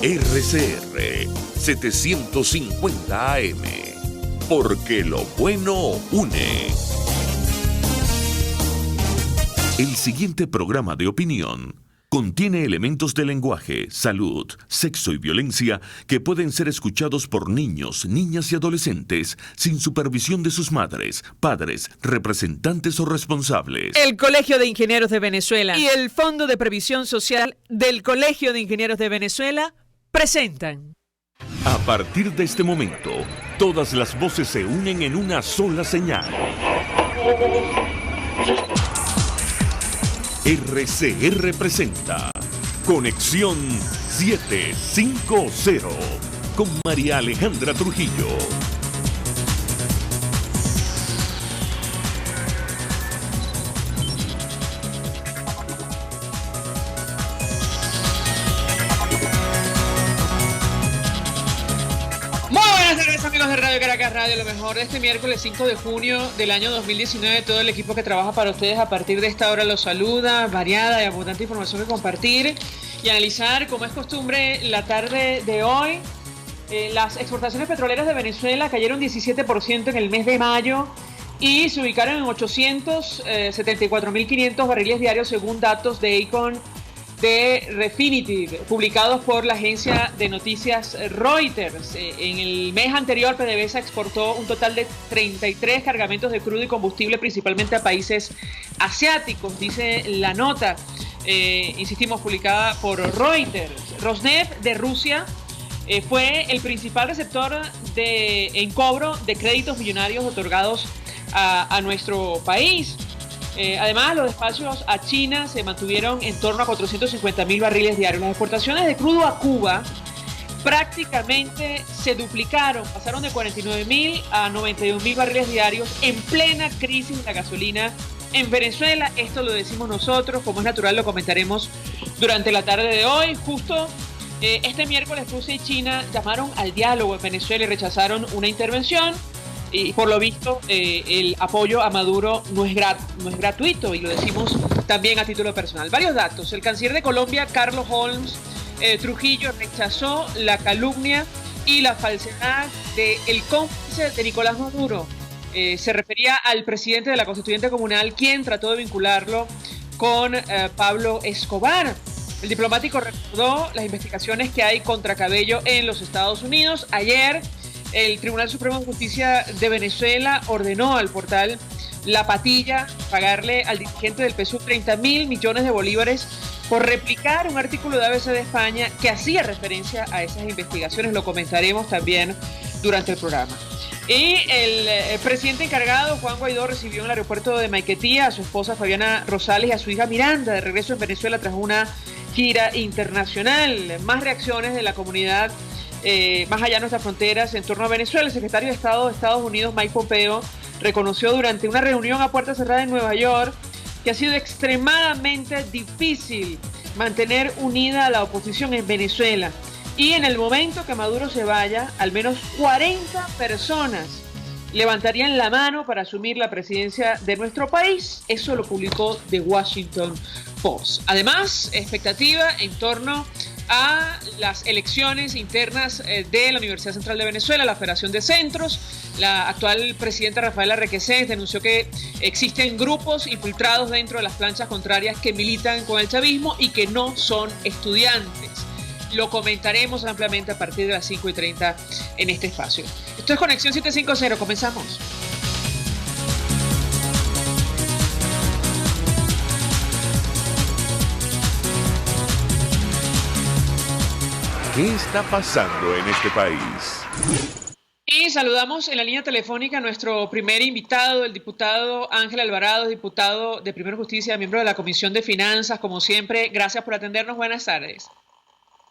RCR 750 AM. Porque lo bueno une. El siguiente programa de opinión contiene elementos de lenguaje, salud, sexo y violencia que pueden ser escuchados por niños, niñas y adolescentes sin supervisión de sus madres, padres, representantes o responsables. El Colegio de Ingenieros de Venezuela y el Fondo de Previsión Social del Colegio de Ingenieros de Venezuela presentan. A partir de este momento, todas las voces se unen en una sola señal. RCR presenta Conexión 750 con María Alejandra Trujillo. Amigos de Radio Caracas Radio, lo mejor de este miércoles 5 de junio del año 2019, todo el equipo que trabaja para ustedes a partir de esta hora los saluda, variada y abundante información que compartir y analizar, como es costumbre, la tarde de hoy. Las exportaciones petroleras de Venezuela cayeron 17% en el mes de mayo y se ubicaron en 874.500 barriles diarios según datos de Econ de Refinitiv, publicados por la agencia de noticias Reuters. En el mes anterior, PDVSA exportó un total de 33 cargamentos de crudo y combustible, principalmente a países asiáticos, dice la nota, insistimos, publicada por Reuters. Rosneft de Rusia fue el principal receptor en cobro de créditos millonarios otorgados a nuestro país. Además, los despachos a China se mantuvieron en torno a 450.000 barriles diarios. Las exportaciones de crudo a Cuba prácticamente se duplicaron, pasaron de 49.000 a 91.000 barriles diarios en plena crisis de la gasolina en Venezuela. Esto lo decimos nosotros, como es natural lo comentaremos durante la tarde de hoy. Justo este miércoles Rusia y China llamaron al diálogo en Venezuela y rechazaron una intervención. Y por lo visto el apoyo a Maduro no es gratuito, y lo decimos también a título personal. Varios datos. El canciller de Colombia, Carlos Holmes Trujillo, rechazó la calumnia y la falsedad del cómplice de Nicolás Maduro. Se refería al presidente de la Constituyente Comunal, quien trató de vincularlo con Pablo Escobar. El diplomático recordó las investigaciones que hay contra Cabello en los Estados Unidos. Ayer, el Tribunal Supremo de Justicia de Venezuela ordenó al portal La Patilla pagarle al dirigente del PSUV 30.000 millones de bolívares por replicar un artículo de ABC de España que hacía referencia a esas investigaciones. Lo comentaremos también durante el programa. Y el presidente encargado, Juan Guaidó, recibió en el aeropuerto de Maiquetía a su esposa Fabiana Rosales y a su hija Miranda, de regreso en Venezuela tras una gira internacional. Más reacciones de la comunidad más allá de nuestras fronteras en torno a Venezuela. El secretario de Estado de Estados Unidos, Mike Pompeo, reconoció durante una reunión a puerta cerrada en Nueva York que ha sido extremadamente difícil mantener unida a la oposición en Venezuela. Y en el momento que Maduro se vaya, al menos 40 personas levantarían la mano para asumir la presidencia de nuestro país. Eso lo publicó The Washington Post. Además, expectativa en torno a las elecciones internas de la Universidad Central de Venezuela, la Federación de Centros. La actual presidenta Rafaela Requesens denunció que existen grupos infiltrados dentro de las planchas contrarias que militan con el chavismo y que no son estudiantes. Lo comentaremos ampliamente a partir de las 5:30 en este espacio. Esto es Conexión 750, comenzamos. ¿Qué está pasando en este país? Y saludamos en la línea telefónica a nuestro primer invitado, el diputado Ángel Alvarado, diputado de Primero Justicia, miembro de la Comisión de Finanzas. Como siempre, gracias por atendernos. Buenas tardes.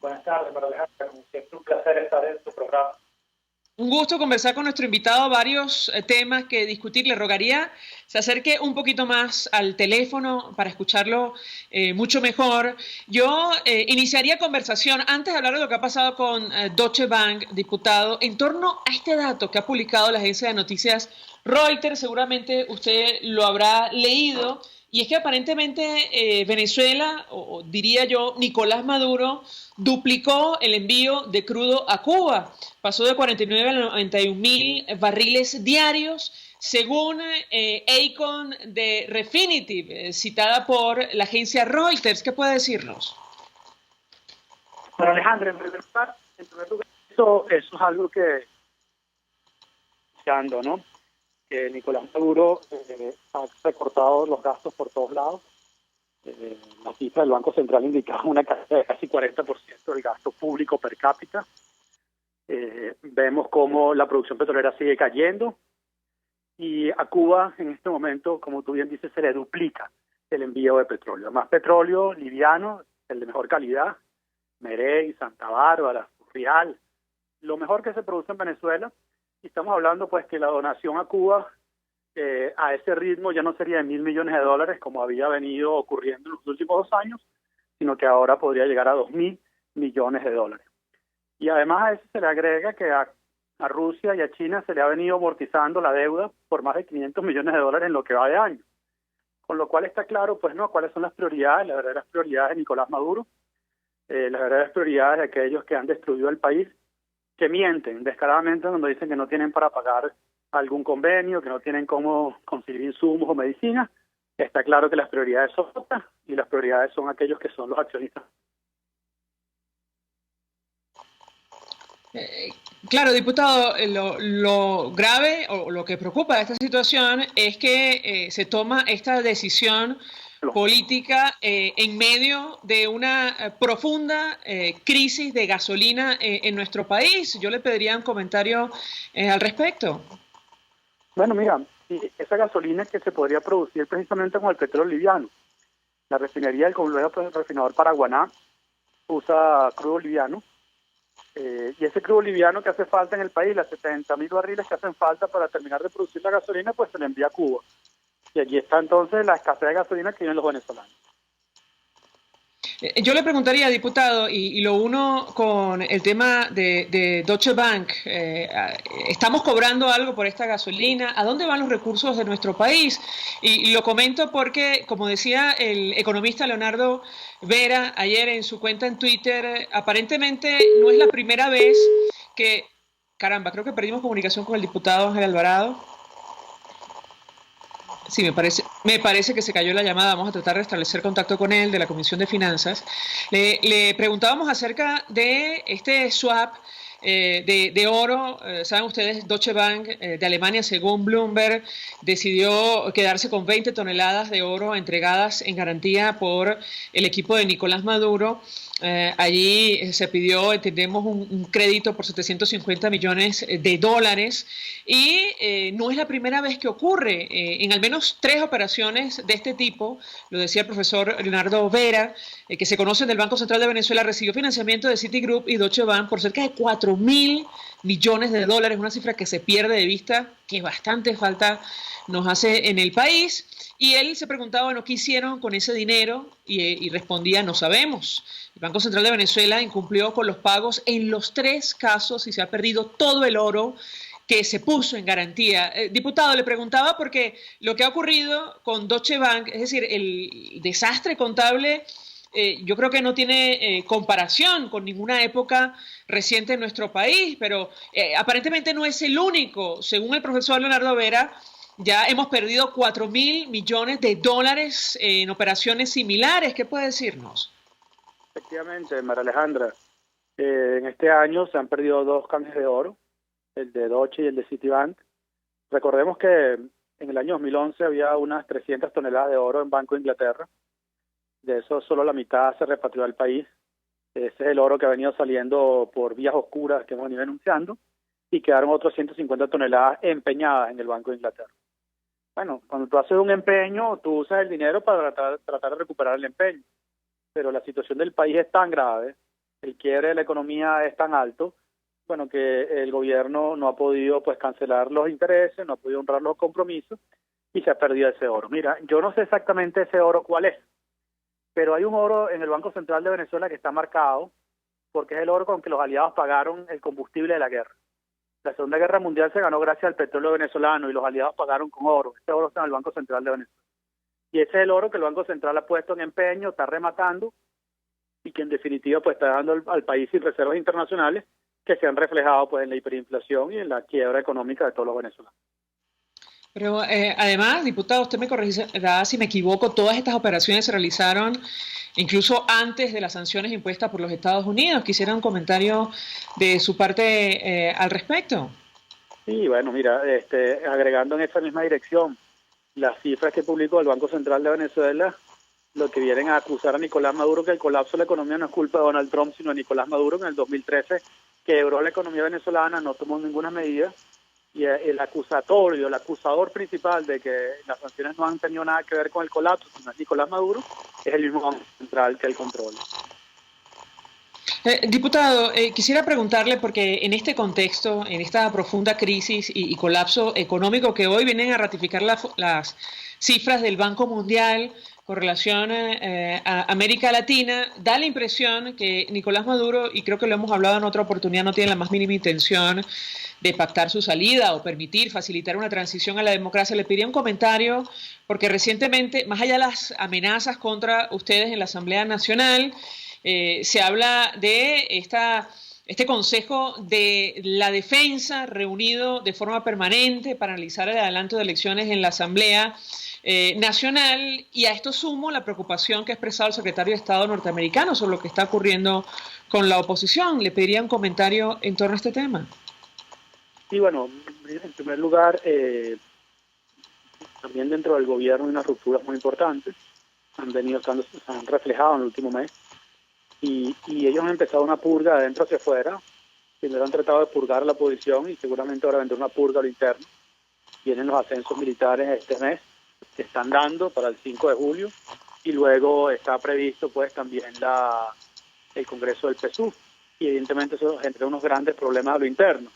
Buenas tardes, María Alejandra. Como siempre, un placer estar en tu programa. Un gusto conversar con nuestro invitado, varios temas que discutir. Le rogaría se acerque un poquito más al teléfono para escucharlo mucho mejor. Yo iniciaría conversación, antes de hablar de lo que ha pasado con Deutsche Bank, diputado, en torno a este dato que ha publicado la agencia de noticias Reuters. Seguramente usted lo habrá leído, y es que aparentemente Venezuela, o diría yo, Nicolás Maduro, duplicó el envío de crudo a Cuba. Pasó de 49 a 91 mil barriles diarios, según Acon de Refinitiv, citada por la agencia Reuters. ¿Qué puede decirnos? Bueno, Alejandro, en primer lugar, eso es algo que se anda, ¿no? Que Nicolás Maduro ha recortado los gastos por todos lados. La cifra del Banco Central indicaba una caída de casi 40% del gasto público per cápita. Vemos cómo la producción petrolera sigue cayendo y a Cuba en este momento, como tú bien dices, se le duplica el envío de petróleo. Más petróleo liviano, el de mejor calidad, Merey, Santa Bárbara, Real, lo mejor que se produce en Venezuela. Y estamos hablando pues que la donación a Cuba a ese ritmo ya no sería de $1.000 millones como había venido ocurriendo en los últimos 2 años, sino que ahora podría llegar a $2.000 millones. Y además a eso se le agrega que a Rusia y a China se le ha venido amortizando la deuda por más de $500 millones en lo que va de año. Con lo cual está claro, pues, ¿no?, cuáles son las prioridades, las verdaderas prioridades de Nicolás Maduro, las verdaderas prioridades de aquellos que han destruido el país, que mienten descaradamente cuando dicen que no tienen para pagar algún convenio, que no tienen cómo conseguir insumos o medicinas. Está claro que las prioridades son otras y las prioridades son aquellos que son los accionistas. Claro, diputado, lo grave o lo que preocupa de esta situación es que se toma esta decisión política en medio de una profunda crisis de gasolina en nuestro país. Yo le pediría un comentario al respecto. Bueno, mira, esa gasolina que se podría producir precisamente con el petróleo liviano. La refinería del complejo refinador Paraguaná usa crudo liviano. Y ese crudo liviano que hace falta en el país, las 70.000 barriles que hacen falta para terminar de producir la gasolina, pues se le envía a Cuba. Y allí está entonces la escasez de gasolina que tienen los venezolanos. Yo le preguntaría, diputado, y lo uno con el tema de Deutsche Bank, ¿estamos cobrando algo por esta gasolina? ¿A dónde van los recursos de nuestro país? Y lo comento porque, como decía el economista Leonardo Vera ayer en su cuenta en Twitter, aparentemente no es la primera vez que... Caramba, creo que perdimos comunicación con el diputado Ángel Alvarado. Sí, me parece que se cayó la llamada. Vamos a tratar de establecer contacto con él, de la Comisión de Finanzas. Le preguntábamos acerca de este swap de oro. Saben ustedes, Deutsche Bank de Alemania, según Bloomberg, decidió quedarse con 20 toneladas de oro entregadas en garantía por el equipo de Nicolás Maduro. Allí se pidió, entendemos, un crédito por $750 millones y no es la primera vez que ocurre. En al menos 3 operaciones de este tipo, lo decía el profesor Leonardo Vera, que se conocen del Banco Central de Venezuela, recibió financiamiento de Citigroup y Deutsche Bank por cerca de $4.000 millones, una cifra que se pierde de vista, que bastante falta nos hace en el país. Y él se preguntaba, bueno, ¿qué hicieron con ese dinero? Y respondía, no sabemos. El Banco Central de Venezuela incumplió con los pagos en los 3 casos y se ha perdido todo el oro que se puso en garantía. Diputado, le preguntaba porque lo que ha ocurrido con Deutsche Bank, es decir, el desastre contable, yo creo que no tiene comparación con ninguna época reciente en nuestro país, pero aparentemente no es el único. Según el profesor Leonardo Vera, ya hemos perdido $4.000 millones en operaciones similares. ¿Qué puede decirnos? Efectivamente, María Alejandra, en este año se han perdido 2 canjes de oro, el de Deutsche y el de Citibank. Recordemos que en el año 2011 había unas 300 toneladas de oro en Banco de Inglaterra. De eso solo la mitad se repatrió al país. Ese es el oro que ha venido saliendo por vías oscuras que hemos venido denunciando, y quedaron otros 150 toneladas empeñadas en el Banco de Inglaterra. Bueno, cuando tú haces un empeño, tú usas el dinero para tratar de recuperar el empeño. Pero la situación del país es tan grave, el quiebre de la economía es tan alto, bueno, que el gobierno no ha podido pues cancelar los intereses, no ha podido honrar los compromisos y se ha perdido ese oro. Mira, yo no sé exactamente ese oro cuál es, pero hay un oro en el Banco Central de Venezuela que está marcado porque es el oro con que los aliados pagaron el combustible de la guerra. La Segunda Guerra Mundial se ganó gracias al petróleo venezolano y los aliados pagaron con oro. Ese oro está en el Banco Central de Venezuela. Y ese es el oro que el Banco Central ha puesto en empeño, está rematando, y que en definitiva pues está dando al país sin reservas internacionales que se han reflejado pues en la hiperinflación y en la quiebra económica de todos los venezolanos. Pero además, diputado, usted me corregirá si me equivoco, todas estas operaciones se realizaron incluso antes de las sanciones impuestas por los Estados Unidos. Quisiera un comentario de su parte al respecto. Sí, bueno, mira, agregando en esa misma dirección, las cifras que publicó el Banco Central de Venezuela, lo que vienen a acusar a Nicolás Maduro que el colapso de la economía no es culpa de Donald Trump, sino de Nicolás Maduro, que en el 2013 quebró la economía venezolana, no tomó ninguna medida, y el acusatorio, el acusador principal de que las sanciones no han tenido nada que ver con el colapso, sino es Nicolás Maduro, es el mismo Banco Central que el controla. Diputado, quisiera preguntarle, porque en este contexto, en esta profunda crisis y colapso económico que hoy vienen a ratificar las cifras del Banco Mundial con relación a América Latina, da la impresión que Nicolás Maduro, y creo que lo hemos hablado en otra oportunidad, no tiene la más mínima intención de pactar su salida o permitir, facilitar una transición a la democracia. Le pediría un comentario, porque recientemente, más allá de las amenazas contra ustedes en la Asamblea Nacional, se habla de este Consejo de la Defensa reunido de forma permanente para analizar el adelanto de elecciones en la Asamblea Nacional, y a esto sumo la preocupación que ha expresado el secretario de Estado norteamericano sobre lo que está ocurriendo con la oposición. Le pediría un comentario en torno a este tema. Sí, bueno, en primer lugar, también dentro del gobierno hay unas rupturas muy importantes, se han reflejado en el último mes. Y ellos han empezado una purga de adentro hacia afuera. Primero han tratado de purgar a la oposición y seguramente ahora vendrá una purga a lo interno. Vienen los ascensos militares este mes que están dando para el 5 de julio y luego está previsto pues también el Congreso del PSUV, y evidentemente eso genera unos grandes problemas a lo interno.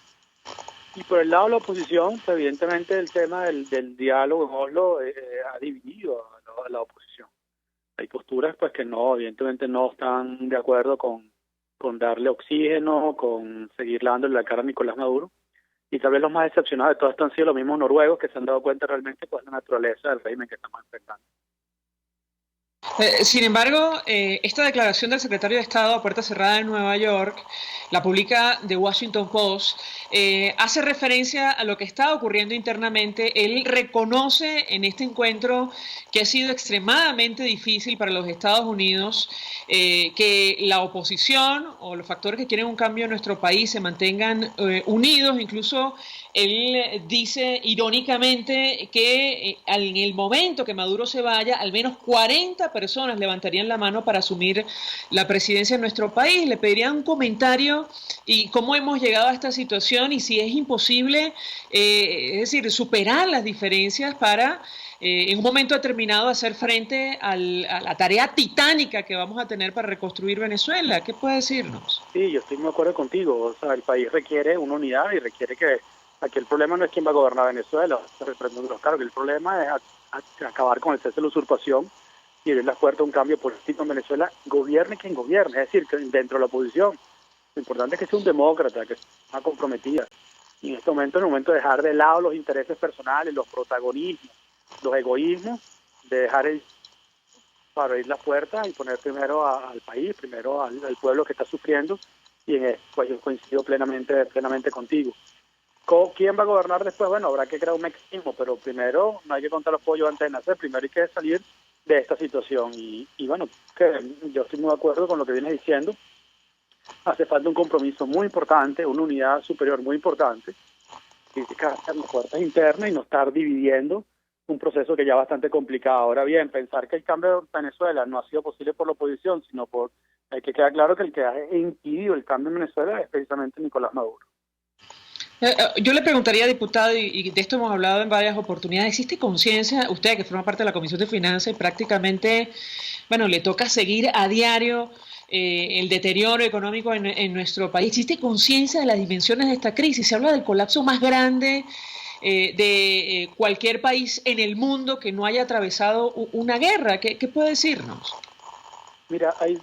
Y por el lado de la oposición, pues evidentemente el tema del diálogo en Oslo ha dividido a la oposición. Hay posturas pues que no, evidentemente no están de acuerdo con darle oxígeno, con seguir dándole la cara a Nicolás Maduro, y tal vez los más decepcionados de todo esto han sido los mismos noruegos, que se han dado cuenta realmente pues la naturaleza del régimen que estamos enfrentando. Sin embargo, esta declaración del secretario de Estado a puerta cerrada en Nueva York, la publica The Washington Post, hace referencia a lo que está ocurriendo internamente. Él reconoce en este encuentro que ha sido extremadamente difícil para los Estados Unidos que la oposición o los factores que quieren un cambio en nuestro país se mantengan unidos. Incluso él dice irónicamente que en el momento que Maduro se vaya, al menos 40 personas levantarían la mano para asumir la presidencia en nuestro país. Le pediría un comentario y cómo hemos llegado a esta situación y si es imposible, es decir, superar las diferencias para en un momento determinado hacer frente a la tarea titánica que vamos a tener para reconstruir Venezuela. ¿Qué puede decirnos? Sí, yo estoy muy de acuerdo contigo. O sea, el país requiere una unidad y requiere que aquí el problema no es quién va a gobernar Venezuela. Claro que el problema es acabar con el cese de la usurpación y abrir las puertas a un cambio político en Venezuela, gobierne quien gobierne, es decir, que dentro de la oposición. Lo importante es que sea un demócrata, que sea comprometida. Y en este momento, de dejar de lado los intereses personales, los protagonismos, los egoísmos, de dejar para abrir las puertas y poner primero al país, primero al pueblo que está sufriendo, y en eso pues yo coincido plenamente contigo. ¿Quién va a gobernar después? Bueno, habrá que crear un mecanismo, pero primero no hay que contar los pollos antes de nacer, primero hay que salir de esta situación. Y bueno, que yo estoy muy de acuerdo con lo que vienes diciendo. Hace falta un compromiso muy importante, una unidad superior muy importante, y hacer las puertas internas y no estar dividiendo un proceso que ya es bastante complicado. Ahora bien, pensar que el cambio de Venezuela no ha sido posible por la oposición, sino hay que quedar claro que el que ha impedido el cambio en Venezuela es precisamente Nicolás Maduro. Yo le preguntaría, diputado, y de esto hemos hablado en varias oportunidades, ¿existe conciencia, usted que forma parte de la Comisión de Finanzas y prácticamente, bueno, le toca seguir a diario el deterioro económico en nuestro país? ¿Existe conciencia de las dimensiones de esta crisis? Se habla del colapso más grande de cualquier país en el mundo que no haya atravesado una guerra. ¿Qué puede decirnos? Mira, hay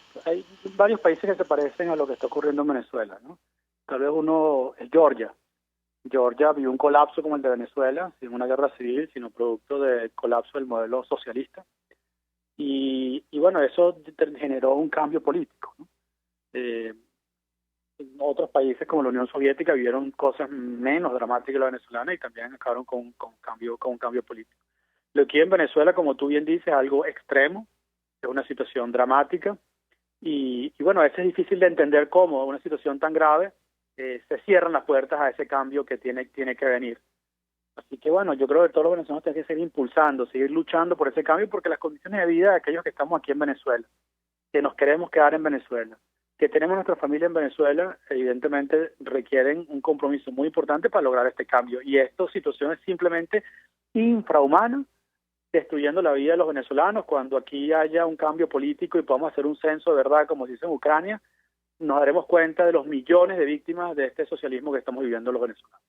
varios países que se parecen a lo que está ocurriendo en Venezuela, ¿no? Tal vez uno es Georgia. Georgia vio un colapso como el de Venezuela, sin una guerra civil, sino producto del colapso del modelo socialista. y bueno, eso generó un cambio político, ¿no? En otros países como la Unión Soviética vivieron cosas menos dramáticas que la venezolana y también acabaron con un cambio político. Lo que en Venezuela, como tú bien dices, es algo extremo, es una situación dramática y bueno, a veces es difícil de entender cómo una situación tan grave se cierran las puertas a ese cambio que tiene que venir. Así que bueno, yo creo que todos los venezolanos tienen que seguir impulsando, seguir luchando por ese cambio, porque las condiciones de vida de aquellos que estamos aquí en Venezuela, que nos queremos quedar en Venezuela, que tenemos nuestra familia en Venezuela, evidentemente requieren un compromiso muy importante para lograr este cambio. Y estas situaciones simplemente infrahumanas, destruyendo la vida de los venezolanos. Cuando aquí haya un cambio político y podamos hacer un censo de verdad, como se dice en Ucrania, nos daremos cuenta de los millones de víctimas de este socialismo que estamos viviendo los venezolanos.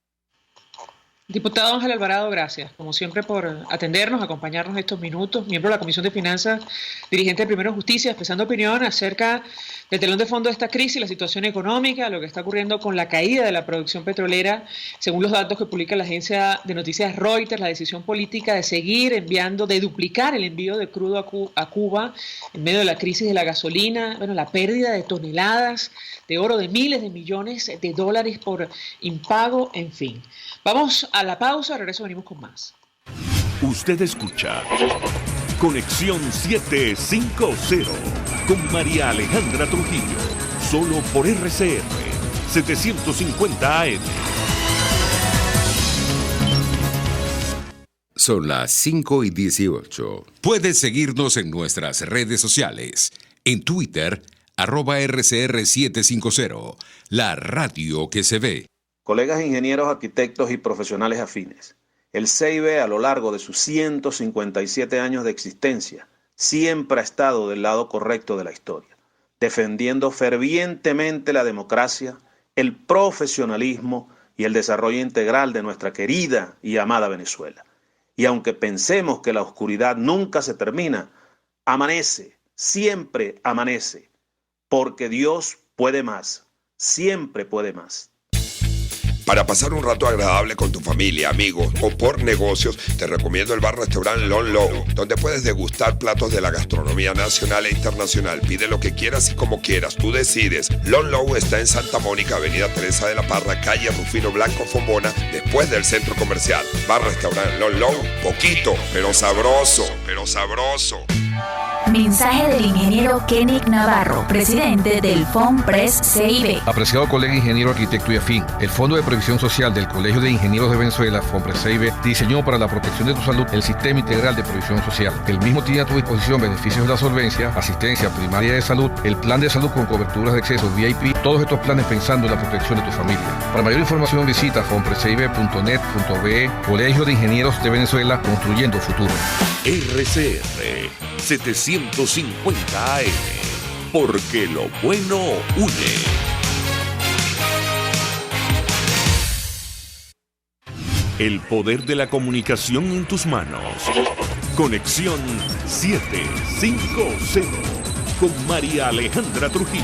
Diputado Ángel Alvarado, gracias, como siempre, por atendernos, acompañarnos estos minutos. Miembro de la Comisión de Finanzas, dirigente de Primero Justicia, expresando opinión acerca del telón de fondo de esta crisis, la situación económica, lo que está ocurriendo con la caída de la producción petrolera, según los datos que publica la agencia de noticias Reuters, la decisión política de seguir enviando, de duplicar el envío de crudo a Cuba en medio de la crisis de la gasolina, bueno, la pérdida de toneladas de oro, de miles de millones de dólares por impago, en fin. Vamos a la pausa, regreso, venimos con más. Usted escucha Conexión 750 con María Alejandra Trujillo, solo por RCR 750 AM. Son las 5:18. Puedes seguirnos en nuestras redes sociales. En Twitter, @RCR750, la radio que se ve. Colegas ingenieros, arquitectos y profesionales afines, el CIB a lo largo de sus 157 años de existencia siempre ha estado del lado correcto de la historia, defendiendo fervientemente la democracia, el profesionalismo y el desarrollo integral de nuestra querida y amada Venezuela. Y aunque pensemos que la oscuridad nunca se termina, amanece, siempre amanece, porque Dios puede más, siempre puede más. Para pasar un rato agradable con tu familia, amigos o por negocios, te recomiendo el bar-restaurante Lon Low, donde puedes degustar platos de la gastronomía nacional e internacional. Pide lo que quieras y como quieras, tú decides. Lon Low está en Santa Mónica, Avenida Teresa de la Parra, calle Rufino Blanco Fombona, después del centro comercial. Bar-restaurante Lon Low, poquito, pero sabroso, pero sabroso. Mensaje del ingeniero Kenick Navarro, presidente del FONPRES CIB. Apreciado colega ingeniero, arquitecto y afín, el Fondo de Previsión Social del Colegio de Ingenieros de Venezuela, FONPRES CIB, diseñó para la protección de tu salud el Sistema Integral de Previsión Social. El mismo tiene a tu disposición beneficios de la solvencia, asistencia primaria de salud, el plan de salud con coberturas de acceso VIP, todos estos planes pensando en la protección de tu familia. Para mayor información visita fonprescib.net.be, Colegio de Ingenieros de Venezuela, construyendo futuro. RCR 750 AM, porque lo bueno une. El poder de la comunicación en tus manos. Conexión 750 con María Alejandra Trujillo,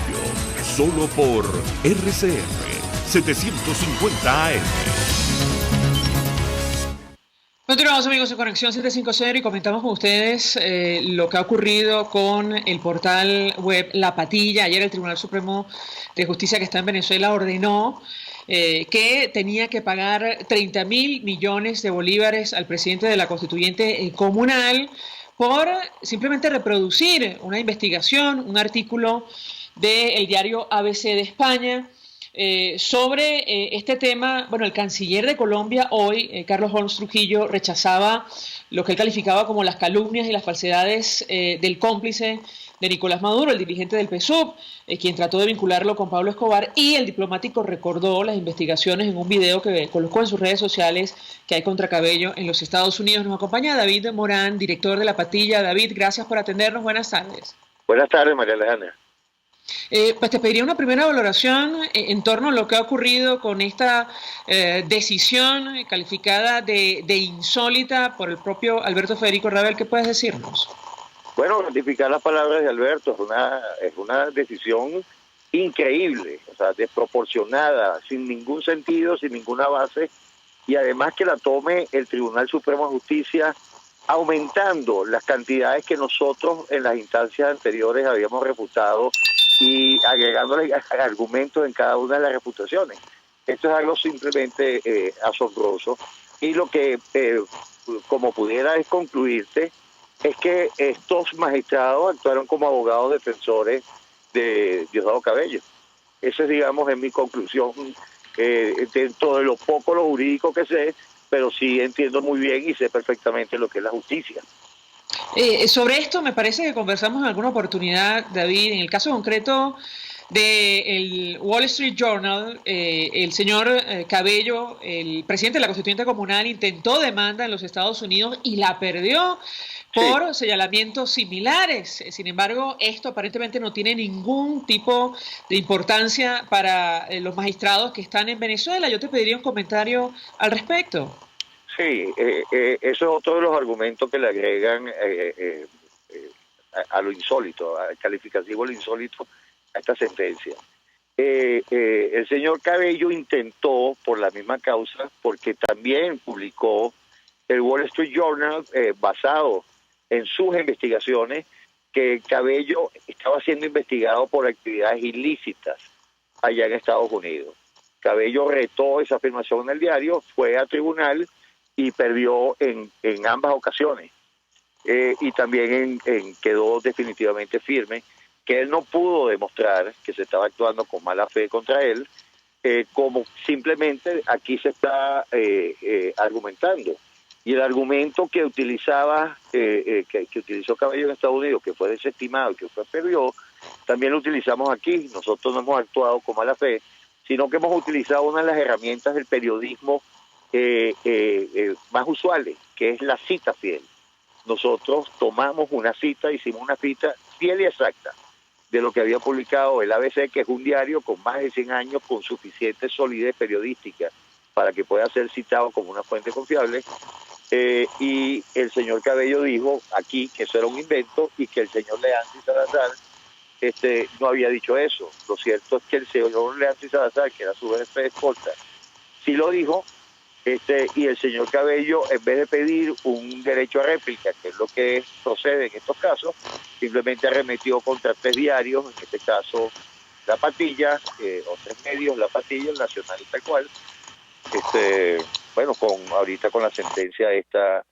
solo por RCR 750 AM. Continuamos, amigos, en Conexión 750 y comentamos con ustedes lo que ha ocurrido con el portal web La Patilla. Ayer el Tribunal Supremo de Justicia que está en Venezuela ordenó que tenía que pagar 30.000 millones de bolívares al presidente de la Constituyente Comunal por simplemente reproducir una investigación, un artículo del diario ABC de España, sobre este tema. Bueno, el canciller de Colombia hoy, Carlos Holmes Trujillo, rechazaba lo que él calificaba como las calumnias y las falsedades del cómplice de Nicolás Maduro, el dirigente del PSUV, quien trató de vincularlo con Pablo Escobar, y el diplomático recordó las investigaciones en un video que colocó en sus redes sociales que hay contra Cabello en los Estados Unidos. Nos acompaña David Morán, director de La Patilla. David, gracias por atendernos. Buenas tardes. Buenas tardes, María Alejandra. Pues te pediría una primera valoración en torno a lo que ha ocurrido con esta decisión calificada de insólita por el propio Alberto Federico Rabel. ¿Qué puedes decirnos? Bueno, ratificar las palabras de Alberto es una decisión increíble, o sea, desproporcionada, sin ningún sentido, sin ninguna base, y además que la tome el Tribunal Supremo de Justicia aumentando las cantidades que nosotros en las instancias anteriores habíamos refutado y agregándole argumentos en cada una de las refutaciones. Esto es algo simplemente asombroso, y lo que, como pudiera es concluirte, es que estos magistrados actuaron como abogados defensores de Diosdado Cabello. Esa es, digamos, en mi conclusión, dentro de lo poco lo jurídico que sé, pero sí entiendo muy bien y sé perfectamente lo que es la justicia. Sobre esto me parece que conversamos en alguna oportunidad, David, en el caso concreto del Wall Street Journal, el señor Cabello, el presidente de la Constituyente Comunal, intentó demanda en los Estados Unidos y la perdió por señalamientos similares. Sin embargo, esto aparentemente no tiene ningún tipo de importancia para los magistrados que están en Venezuela. Yo te pediría un comentario al respecto. Sí, eso es otro de los argumentos que le agregan a lo insólito, al calificativo lo insólito a esta sentencia. El señor Cabello intentó por la misma causa, porque también publicó el Wall Street Journal, basado en sus investigaciones, que Cabello estaba siendo investigado por actividades ilícitas allá en Estados Unidos. Cabello retó esa afirmación en el diario, fue a tribunal y perdió en ambas ocasiones. Y también quedó definitivamente firme que él no pudo demostrar que se estaba actuando con mala fe contra él, como simplemente aquí se está argumentando. Y el argumento que utilizaba, que utilizó Cabello en Estados Unidos, que fue desestimado y que fue perdió, también lo utilizamos aquí. Nosotros no hemos actuado con mala fe, sino que hemos utilizado una de las herramientas del periodismo más usuales, que es la cita fiel. Nosotros tomamos una cita, hicimos una cita fiel y exacta de lo que había publicado el ABC, que es un diario con más de 100 años, con suficiente solidez periodística para que pueda ser citado como una fuente confiable. Y el señor Cabello dijo aquí que eso era un invento y que el señor Leandro Salazar no había dicho eso. Lo cierto es que el señor Leandro Salazar, que era su jefe de escolta, sí lo dijo. Y el señor Cabello, en vez de pedir un derecho a réplica, que es lo que procede en estos casos, simplemente arremetió contra 3 diarios, en este caso La Patilla, o 3 medios, La Patilla, El Nacional y tal cual. Bueno, ahorita con la sentencia esta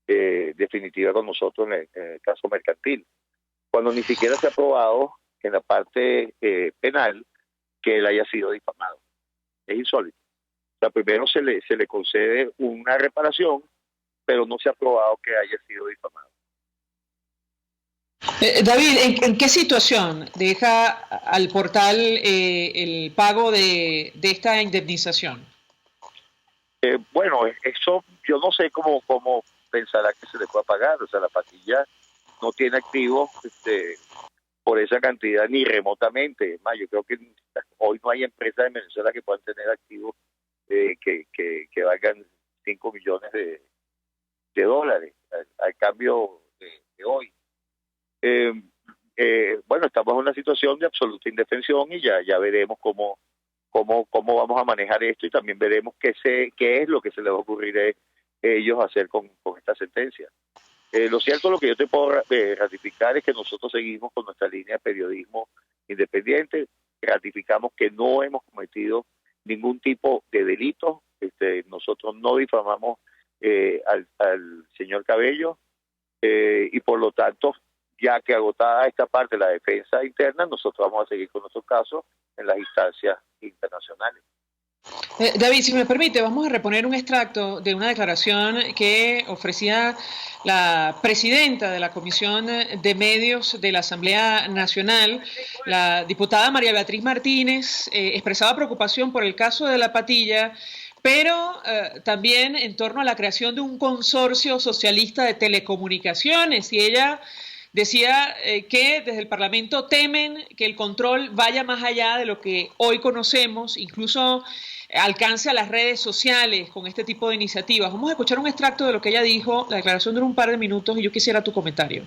definitiva con nosotros en el caso mercantil, cuando ni siquiera se ha probado en la parte penal que él haya sido difamado. Es insólito. O sea, primero se le concede una reparación, pero no se ha probado que haya sido difamado. David, ¿en qué situación deja al portal el pago de esta indemnización? Bueno, eso yo no sé cómo pensará que se le pueda pagar. O sea, La Patilla no tiene activos por esa cantidad ni remotamente. Es más, yo creo que hoy no hay empresas en Venezuela que puedan tener activos que valgan 5 millones de dólares al cambio de hoy. Bueno, estamos en una situación de absoluta indefensión y ya veremos cómo vamos a manejar esto, y también veremos qué es lo que se les va a ocurrir a ellos hacer con esta sentencia. Lo cierto, lo que yo te puedo ratificar es que nosotros seguimos con nuestra línea de periodismo independiente, ratificamos que no hemos cometido ningún tipo de delito, nosotros no difamamos al señor Cabello, y por lo tanto, ya que agotada esta parte de la defensa interna, nosotros vamos a seguir con nuestros casos en las instancias internacionales. David, si me permite, vamos a reponer un extracto de una declaración que ofrecía la presidenta de la Comisión de Medios de la Asamblea Nacional, la diputada María Beatriz Martínez. Expresaba preocupación por el caso de La Patilla, pero también en torno a la creación de un consorcio socialista de telecomunicaciones, y ella decía que desde el Parlamento temen que el control vaya más allá de lo que hoy conocemos, incluso alcance a las redes sociales con este tipo de iniciativas. Vamos a escuchar un extracto de lo que ella dijo. La declaración dura un par de minutos y yo quisiera tu comentario.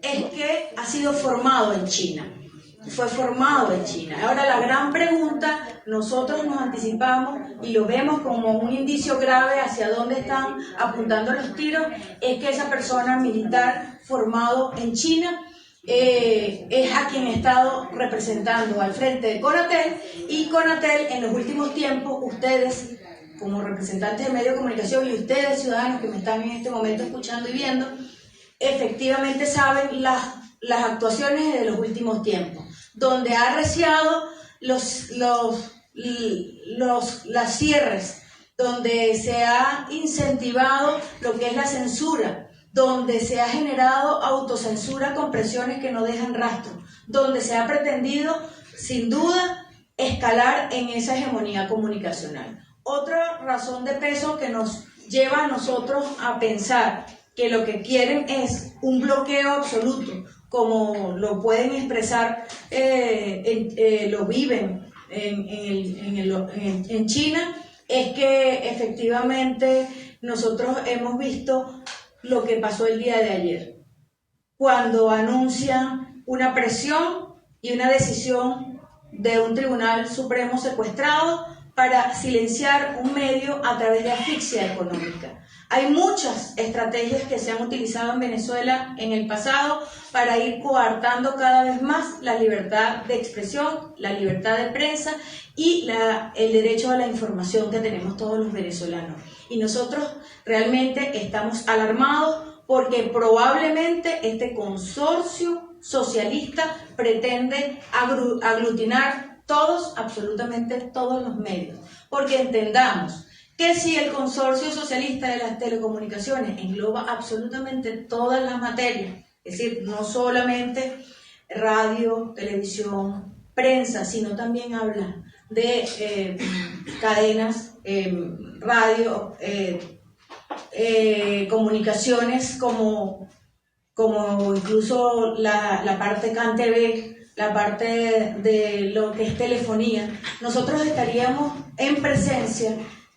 es que ha sido formado en China. Fue formado en China. Ahora la gran pregunta, nosotros nos anticipamos y lo vemos como un indicio grave hacia dónde están apuntando los tiros, es que esa persona militar formado en China es a quien he estado representando al frente de Conatel, y Conatel en los últimos tiempos, ustedes como representantes de medios de comunicación y ustedes ciudadanos que me están en este momento escuchando y viendo, efectivamente saben las actuaciones de los últimos tiempos, donde ha arreciado los cierres, donde se ha incentivado lo que es la censura, donde se ha generado autocensura con presiones que no dejan rastro, donde se ha pretendido, sin duda, escalar en esa hegemonía comunicacional. Otra razón de peso que nos lleva a nosotros a pensar que lo que quieren es un bloqueo absoluto, como lo pueden expresar, lo viven en China, es que efectivamente nosotros hemos visto lo que pasó el día de ayer, cuando anuncian una presión y una decisión de un tribunal supremo secuestrado para silenciar un medio a través de asfixia económica. Hay muchas estrategias que se han utilizado en Venezuela en el pasado para ir coartando cada vez más la libertad de expresión, la libertad de prensa y el derecho a la información que tenemos todos los venezolanos. Y nosotros realmente estamos alarmados porque probablemente este consorcio socialista pretende aglutinar absolutamente todos los medios, porque entendamos que si el consorcio socialista de las telecomunicaciones engloba absolutamente todas las materias, es decir, no solamente radio, televisión, prensa, sino también habla de cadenas, radio, comunicaciones como incluso la parte CanTV, la parte de lo que es telefonía, nosotros estaríamos en presencia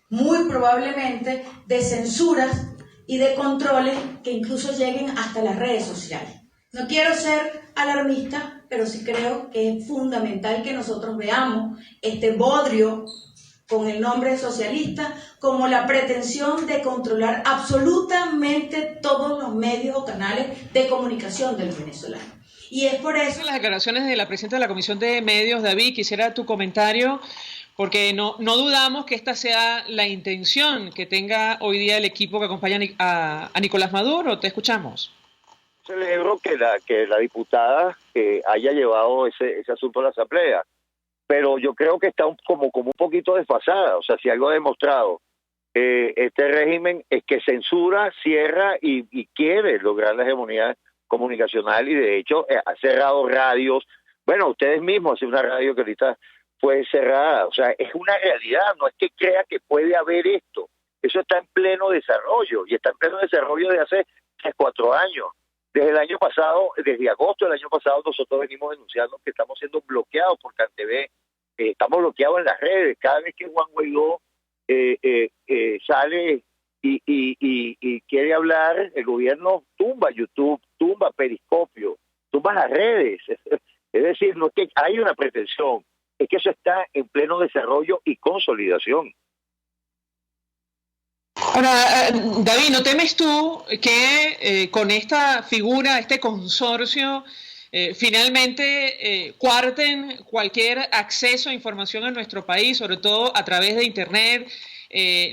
muy probablemente de censuras y de controles que incluso lleguen hasta las redes sociales. No quiero ser alarmista, pero sí creo que es fundamental que nosotros veamos este bodrio con el nombre socialista como la pretensión de controlar absolutamente todos los medios o canales de comunicación del venezolano. Y es por eso... Las declaraciones de la presidenta de la Comisión de Medios, David, quisiera tu comentario, porque no dudamos que esta sea la intención que tenga hoy día el equipo que acompaña a Nicolás Maduro. Te escuchamos. Celebro que la diputada haya llevado ese asunto a la Asamblea, pero yo creo que está como un poquito desfasada. O sea, si algo ha demostrado este régimen es que censura, cierra y quiere lograr la hegemonía comunicacional, y de hecho ha cerrado radios. Bueno, ustedes mismos hacen una radio que ahorita fue cerrada. O sea, es una realidad, no es que crea que puede haber esto. Eso está en pleno desarrollo, y está en pleno desarrollo desde hace 3-4 años. Desde el año pasado, desde agosto del año pasado, nosotros venimos denunciando que estamos siendo bloqueados por CanTV, estamos bloqueados en las redes. Cada vez que Juan Guaidó sale y quiere hablar, el gobierno tumba YouTube, tumba Periscopio, tumba las redes. Es decir, no es que hay una pretensión, es que eso está en pleno desarrollo y consolidación. Ahora, David, ¿no temes tú que con esta figura, este consorcio, finalmente coarten cualquier acceso a información en nuestro país, sobre todo a través de Internet,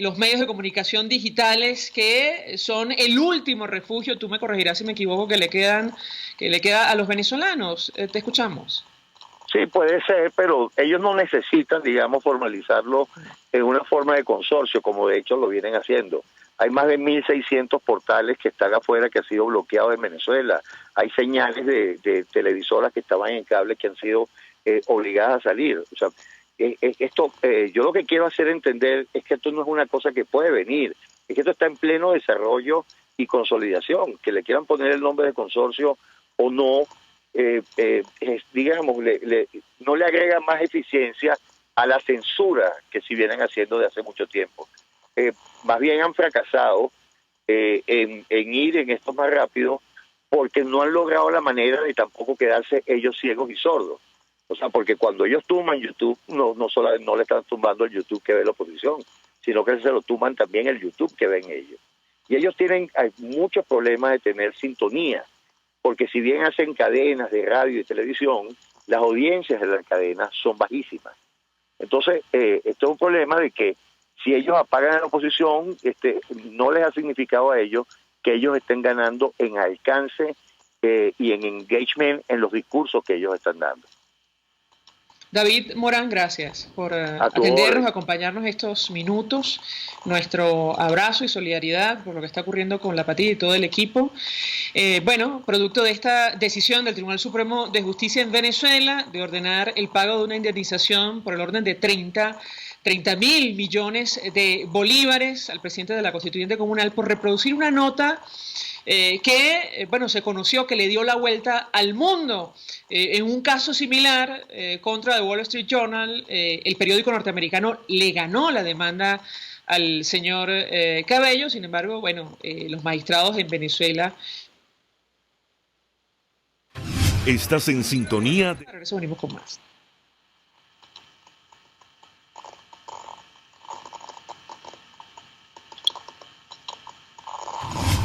los medios de comunicación digitales, que son el último refugio, tú me corregirás si me equivoco, que le queda a los venezolanos? Te escuchamos. Sí, puede ser, pero ellos no necesitan, digamos, formalizarlo en una forma de consorcio, como de hecho lo vienen haciendo. Hay más de 1.600 portales que están afuera, que han sido bloqueados en Venezuela. Hay señales de televisoras que estaban en cable que han sido obligadas a salir. O sea, yo lo que quiero hacer entender es que esto no es una cosa que puede venir, es que esto está en pleno desarrollo y consolidación. Que le quieran poner el nombre de consorcio o no, digamos, no le agrega más eficiencia a la censura que si vienen haciendo de hace mucho tiempo. Más bien han fracasado en ir en esto más rápido, porque no han logrado la manera de tampoco quedarse ellos ciegos y sordos. O sea, porque cuando ellos tumban YouTube, no le están tumbando el YouTube que ve la oposición, sino que se lo tumban también el YouTube que ven ellos. Y ellos hay muchos problemas de tener sintonía, porque si bien hacen cadenas de radio y televisión, las audiencias de las cadenas son bajísimas. Entonces, esto es un problema de que si ellos apagan a la oposición, no les ha significado a ellos que ellos estén ganando en alcance y en engagement en los discursos que ellos están dando. David Morán, gracias por atendernos, acompañarnos estos minutos. Nuestro abrazo y solidaridad por lo que está ocurriendo con la Patilla y todo el equipo. Producto de esta decisión del Tribunal Supremo de Justicia en Venezuela de ordenar el pago de una indemnización por el orden de 30.000 millones de bolívares al presidente de la Constituyente Comunal por reproducir una nota que se conoció que le dio la vuelta al mundo. En un caso similar contra The Wall Street Journal, el periódico norteamericano le ganó la demanda al señor Cabello. Sin embargo, los magistrados en Venezuela... Estás en sintonía. Ahora eso venimos con más.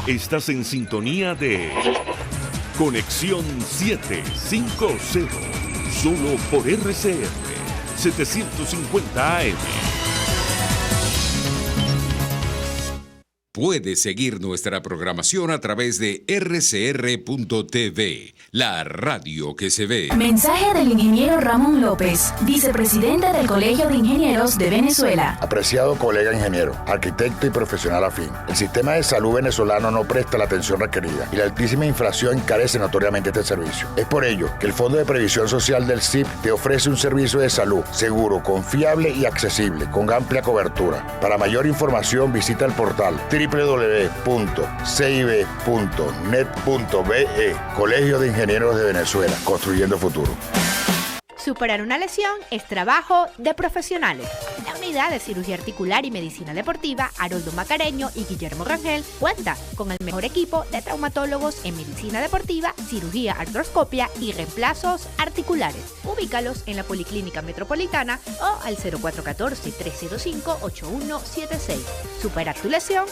Estás en sintonía de Conexión 750, solo por RCR 750 AM. Puedes seguir nuestra programación a través de rcr.tv, la radio que se ve. Mensaje del ingeniero Ramón López, vicepresidente del Colegio de Ingenieros de Venezuela. Apreciado colega ingeniero, arquitecto y profesional afín, el sistema de salud venezolano no presta la atención requerida y la altísima inflación encarece notoriamente este servicio. Es por ello que el Fondo de Previsión Social del CIP te ofrece un servicio de salud seguro, confiable y accesible, con amplia cobertura. Para mayor información visita el portal www.cib.net.be, Colegio de Ingenieros de Venezuela, construyendo futuro. Superar una lesión es trabajo de profesionales. La unidad de cirugía articular y medicina deportiva Haroldo Macareño y Guillermo Rangel cuenta con el mejor equipo de traumatólogos en medicina deportiva, cirugía artroscopia y reemplazos articulares. Ubícalos en la Policlínica Metropolitana o al 0414-305-8176. Superar tu lesión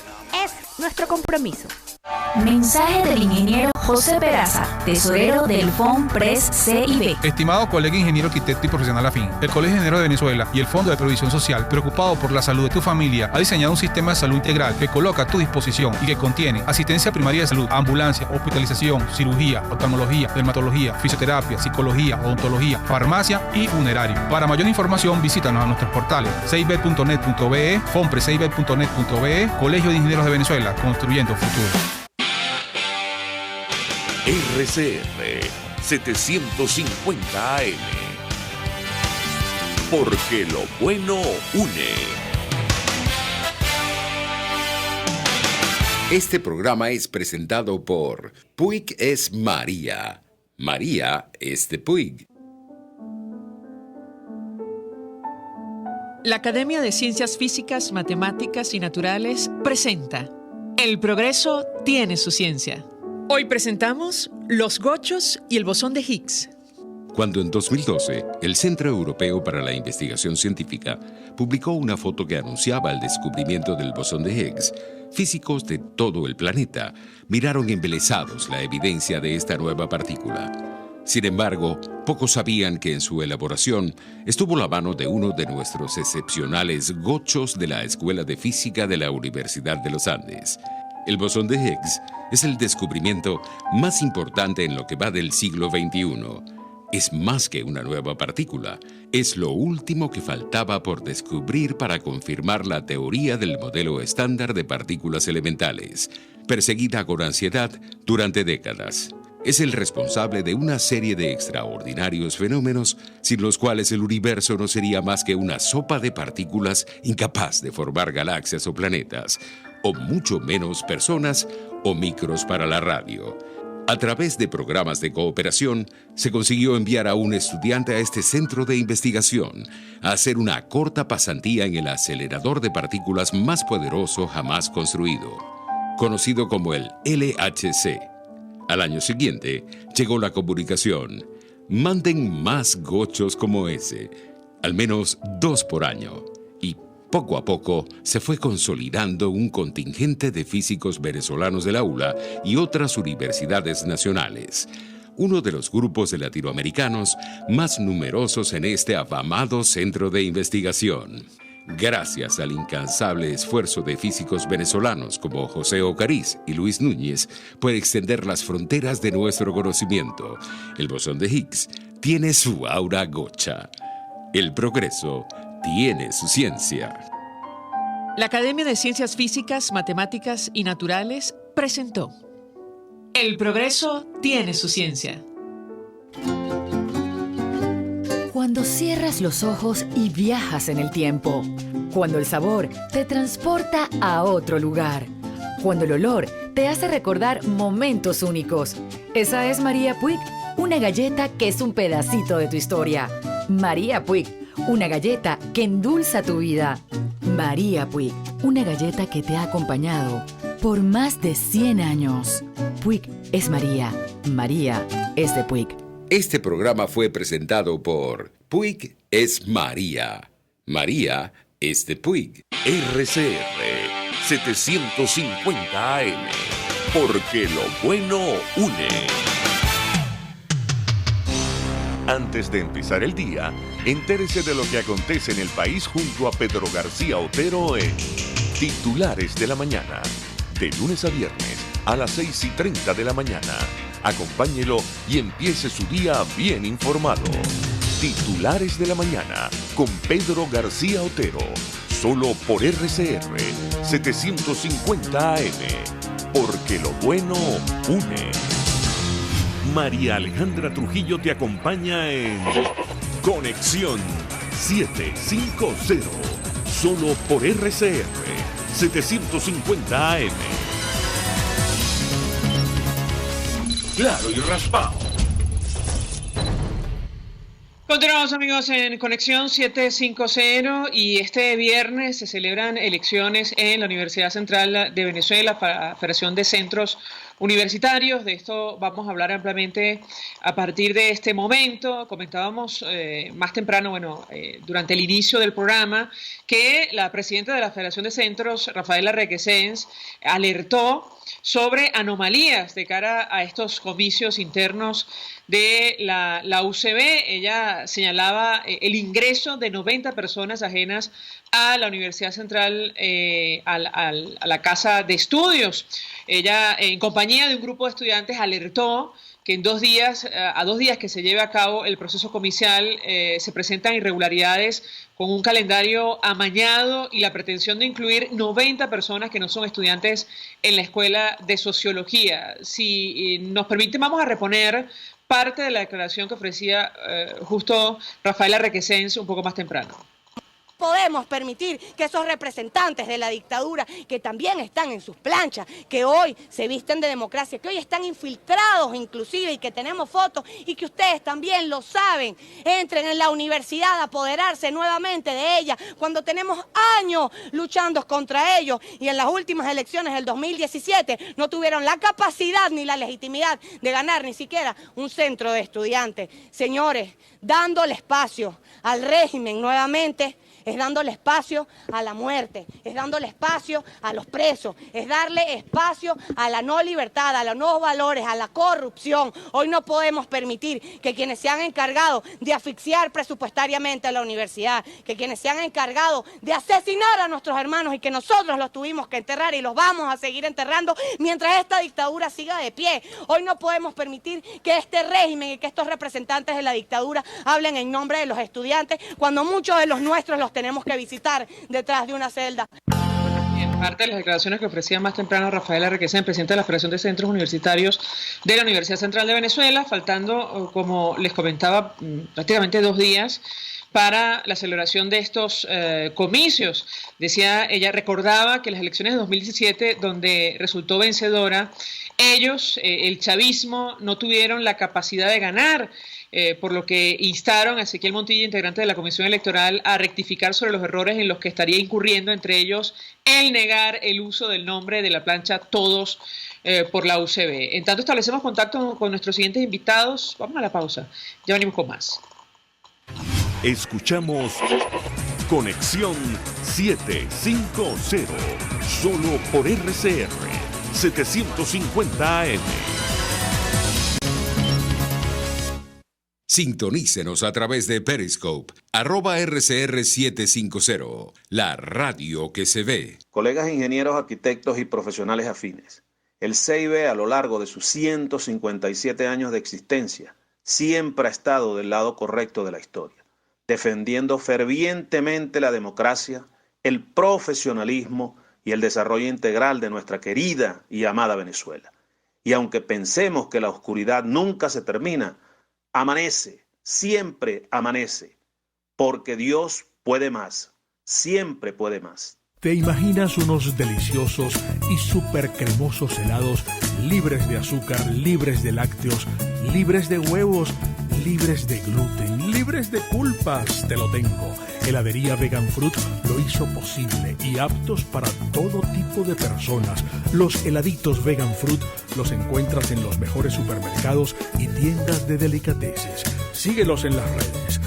es nuestro compromiso. Mensaje del ingeniero José Peraza, tesorero del FOMPRES CIB. Estimado colega ingeniero, arquitecto y profesional afín, el Colegio de Ingenieros de Venezuela y el Fondo de Previsión Social, preocupado por la salud de tu familia, ha diseñado un sistema de salud integral que coloca a tu disposición y que contiene asistencia primaria de salud, ambulancia, hospitalización, cirugía, oftalmología, dermatología, fisioterapia, psicología, odontología, farmacia y funerario. Para mayor información, visítanos a nuestros portales cib.net.be, fomprescib.net.be, Colegio de Ingenieros de Venezuela, construyendo futuro. RCR 750 AM. Porque lo bueno une. Este programa es presentado por Puig es María. María es de Puig. La Academia de Ciencias Físicas, Matemáticas y Naturales presenta El progreso tiene su ciencia. Hoy presentamos los gochos y el bosón de Higgs. Cuando en 2012 el Centro Europeo para la Investigación Científica publicó una foto que anunciaba el descubrimiento del bosón de Higgs, físicos de todo el planeta miraron embelesados la evidencia de esta nueva partícula. Sin embargo, pocos sabían que en su elaboración estuvo la mano de uno de nuestros excepcionales gochos de la Escuela de Física de la Universidad de los Andes. El bosón de Higgs es el descubrimiento más importante en lo que va del siglo XXI. Es más que una nueva partícula, es lo último que faltaba por descubrir para confirmar la teoría del modelo estándar de partículas elementales, perseguida con ansiedad durante décadas. Es el responsable de una serie de extraordinarios fenómenos sin los cuales el universo no sería más que una sopa de partículas incapaz de formar galaxias o planetas, o mucho menos personas o micros para la radio. A través de programas de cooperación, se consiguió enviar a un estudiante a este centro de investigación a hacer una corta pasantía en el acelerador de partículas más poderoso jamás construido. conocido como el LHC. Al año siguiente llegó la comunicación. Manden más gochos como ese, al menos 2 por año. Y poco a poco se fue consolidando un contingente de físicos venezolanos del aula y otras universidades nacionales. Uno de los grupos de latinoamericanos más numerosos en este afamado centro de investigación. Gracias al incansable esfuerzo de físicos venezolanos como José Ocariz y Luis Núñez, puede extender las fronteras de nuestro conocimiento. El bosón de Higgs tiene su aura gocha. El progreso tiene su ciencia. La Academia de Ciencias Físicas, Matemáticas y Naturales presentó El progreso tiene su ciencia. Cuando cierras los ojos y viajas en el tiempo. Cuando el sabor te transporta a otro lugar. Cuando el olor te hace recordar momentos únicos. Esa es María Puig, una galleta que es un pedacito de tu historia. María Puig, una galleta que endulza tu vida. María Puig, una galleta que te ha acompañado por más de 100 años. Puig es María. María es de Puig. Este programa fue presentado por Puig es María. María es de Puig. RCR 750 AM. Porque lo bueno une. Antes de empezar el día, entérese de lo que acontece en el país junto a Pedro García Otero en Titulares de la Mañana. De lunes a viernes a las 6:30 de la mañana. Acompáñelo y empiece su día bien informado. Titulares de la Mañana con Pedro García Otero. Solo por RCR 750 AM. Porque lo bueno une. María Alejandra Trujillo te acompaña en Conexión 750. Solo por RCR 750 AM. Claro y raspado. Continuamos, amigos, en Conexión 750 y este viernes se celebran elecciones en la Universidad Central de Venezuela, Federación de Centros Universitarios. De esto vamos a hablar ampliamente a partir de este momento. Comentábamos más temprano, durante el inicio del programa, que la presidenta de la Federación de Centros, Rafaela Requesens, alertó sobre anomalías de cara a estos comicios internos de la UCB. Ella señalaba el ingreso de 90 personas ajenas a la Universidad Central, a la Casa de Estudios. Ella, en compañía de un grupo de estudiantes, alertó que en 2 días, a 2 días que se lleve a cabo el proceso comicial, se presentan irregularidades con un calendario amañado y la pretensión de incluir 90 personas que no son estudiantes en la Escuela de Sociología. Si nos permite, vamos a reponer parte de la declaración que ofrecía justo Rafaela Requesens un poco más temprano. Podemos permitir que esos representantes de la dictadura, que también están en sus planchas, que hoy se visten de democracia, que hoy están infiltrados inclusive y que tenemos fotos y que ustedes también lo saben, entren en la universidad a apoderarse nuevamente de ella cuando tenemos años luchando contra ellos y en las últimas elecciones del 2017 no tuvieron la capacidad ni la legitimidad de ganar ni siquiera un centro de estudiantes. Señores, dándole espacio al régimen nuevamente, es dándole espacio a la muerte, es dándole espacio a los presos, es darle espacio a la no libertad, a los nuevos valores, a la corrupción. Hoy no podemos permitir que quienes se han encargado de asfixiar presupuestariamente a la universidad, que quienes se han encargado de asesinar a nuestros hermanos y que nosotros los tuvimos que enterrar y los vamos a seguir enterrando mientras esta dictadura siga de pie. Hoy no podemos permitir que este régimen y que estos representantes de la dictadura hablen en nombre de los estudiantes cuando muchos de los nuestros los tenemos que visitar detrás de una celda. En parte de las declaraciones que ofrecía más temprano Rafaela Requesens, presidenta de la Federación de Centros Universitarios de la Universidad Central de Venezuela, faltando, como les comentaba, prácticamente 2 días para la celebración de estos comicios. Decía, ella recordaba que las elecciones de 2017, donde resultó vencedora, ellos, el chavismo, no tuvieron la capacidad de ganar, por lo que instaron a Ezequiel Montilla, integrante de la Comisión Electoral, a rectificar sobre los errores en los que estaría incurriendo, entre ellos el negar el uso del nombre de la plancha Todos por la UCB. En tanto establecemos contacto con nuestros siguientes invitados. Vamos a la pausa, ya venimos con más. Escuchamos Conexión 750, solo por RCR 750 AM. Sintonícenos a través de Periscope, @RCR750, la radio que se ve. Colegas ingenieros, arquitectos y profesionales afines, el CIB, a lo largo de sus 157 años de existencia, siempre ha estado del lado correcto de la historia, defendiendo fervientemente la democracia, el profesionalismo y el desarrollo integral de nuestra querida y amada Venezuela. Y aunque pensemos que la oscuridad nunca se termina, amanece, siempre amanece, porque Dios puede más, siempre puede más. ¿Te imaginas unos deliciosos y súper cremosos helados libres de azúcar, libres de lácteos, libres de huevos, libres de gluten, libres de culpas? Te lo tengo. Heladería Vegan Fruit lo hizo posible y aptos para todo tipo de personas. Los heladitos Vegan Fruit los encuentras en los mejores supermercados y tiendas de delicateces. Síguelos en las redes.